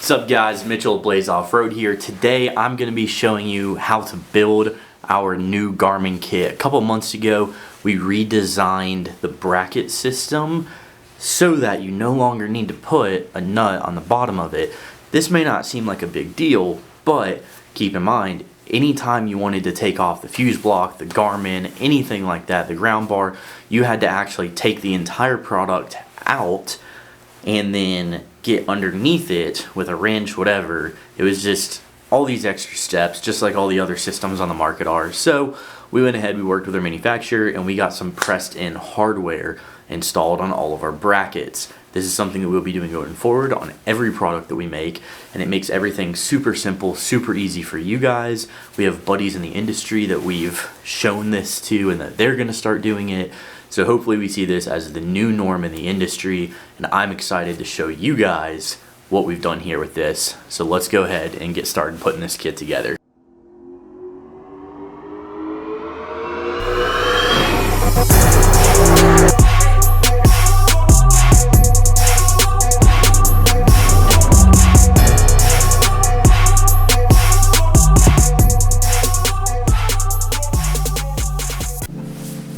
What's up guys, Mitchell Blaze Off-Road here. Today I'm going to be showing you how to build our new Garmin kit. A couple months ago we redesigned the bracket system so that you no longer need to put a nut on the bottom of it. This may not seem like a big deal, but keep in mind, anytime you wanted to take off the fuse block, the Garmin, anything like that, the ground bar, you had to actually take the entire product out and then get underneath it with a wrench, whatever. It was just all these extra steps, just like all the other systems on the market are. So we went ahead, we worked with our manufacturer, and we got some pressed in hardware installed on all of our brackets. This is something that we'll be doing going forward on every product that we make, and it makes everything super simple, super easy for you guys. We have buddies in the industry that we've shown this to and that they're gonna start doing it. So hopefully we see this as the new norm in the industry, and I'm excited to show you guys what we've done here with this. So let's go ahead and get started putting this kit together.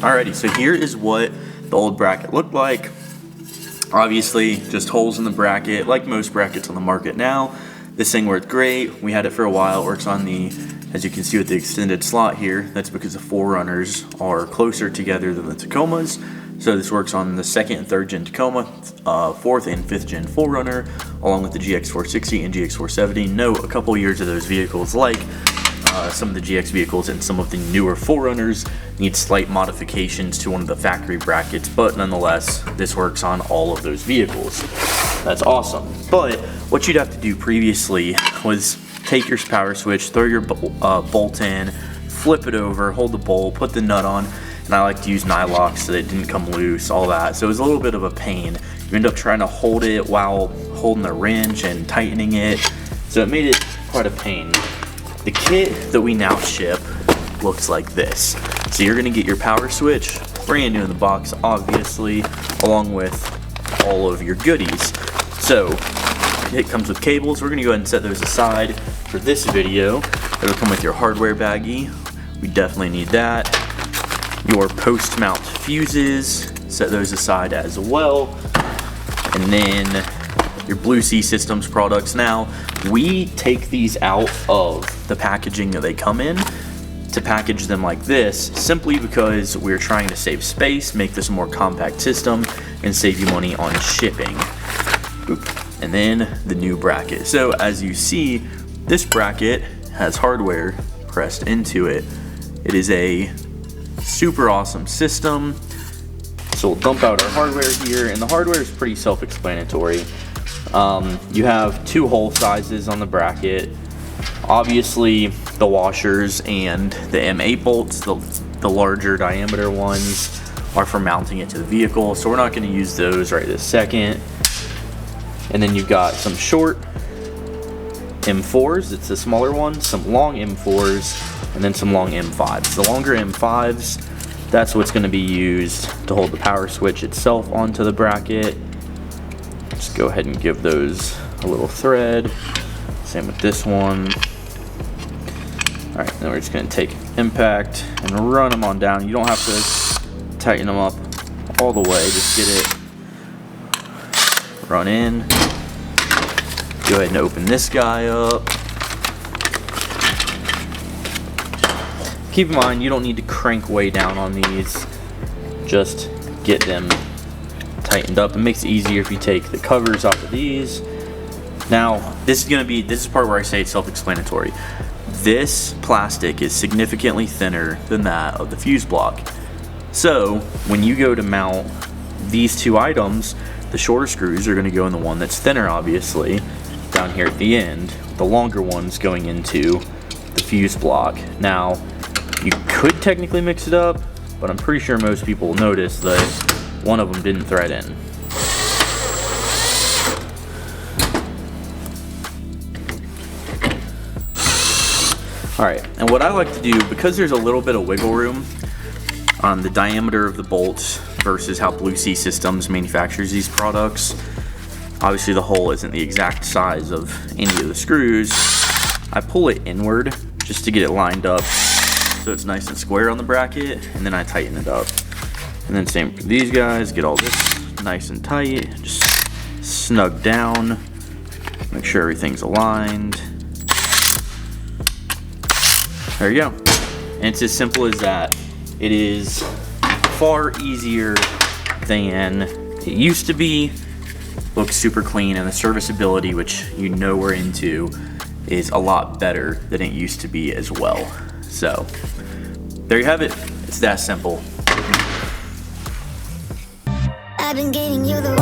Alrighty, so here is what the old bracket looked like. Obviously, just holes in the bracket, like most brackets on the market now. This thing worked great. We had it for a while. It works on the, as you can see with the extended slot here, that's because the Forerunners are closer together than the Tacomas. So this works on the 2nd and 3rd gen Tacoma, 4th and 5th gen Forerunner, along with the GX460 and GX470. Note, a couple years of those vehicles, like some of the GX vehicles and some of the newer Forerunners, need slight modifications to one of the factory brackets, but nonetheless, this works on all of those vehicles. That's awesome. But what you'd have to do previously was take your power switch, throw your bolt in, flip it over, hold the bolt, put the nut on, and I like to use nylocks so that it didn't come loose, all that. So it was a little bit of a pain. You end up trying to hold it while holding the wrench and tightening it, so it made it quite a pain. The kit that we now ship looks like this. So you're gonna get your power switch, brand new in the box, obviously, along with all of your goodies. So it comes with cables. We're gonna go ahead and set those aside for this video. It'll come with your hardware baggie. We definitely need that. Your post mount fuses, set those aside as well. And then your Blue Sea Systems products. Now, we take these out of the packaging that they come in to package them like this, simply because we're trying to save space, make this a more compact system, and save you money on shipping. And then the new bracket. So as you see, this bracket has hardware pressed into it. It is a super awesome system. So we'll dump out our hardware here, and the hardware is pretty self-explanatory. You have 2 hole sizes on the bracket. Obviously, the washers and the M8 bolts, the larger diameter ones, are for mounting it to the vehicle, so we're not going to use those right this second. And then you've got some short M4s, it's the smaller ones, some long M4s, and then some long M5s. The longer M5s, that's what's going to be used to hold the power switch itself onto the bracket. Just go ahead and give those a little thread. Same with this one. All right, then we're just gonna take impact and run them on down. You don't have to tighten them up all the way, just get it run in. Go ahead and open this guy up. Keep in mind, you don't need to crank way down on these. Just get them tightened up. It makes it easier if you take the covers off of these. Now, this is part where I say it's self-explanatory. This plastic is significantly thinner than that of the fuse block. So, when you go to mount these 2 items, the shorter screws are gonna go in the one that's thinner, obviously, down here at the end. The longer one's going into the fuse block. Now, you could technically mix it up, but I'm pretty sure most people will notice that one of them didn't thread in. Alright, and what I like to do, because there's a little bit of wiggle room on the diameter of the bolts versus how Blue Sea Systems manufactures these products, Obviously the hole isn't the exact size of any of the screws. I pull it inward just to get it lined up so it's nice and square on the bracket, and then I tighten it up. And then same for these guys, get all this nice and tight, just snug down, make sure everything's aligned. There you go. And it's as simple as that. It is far easier than it used to be. Looks super clean, and the serviceability, which you know we're into, is a lot better than it used to be as well. So there you have it. It's that simple. I've been getting you the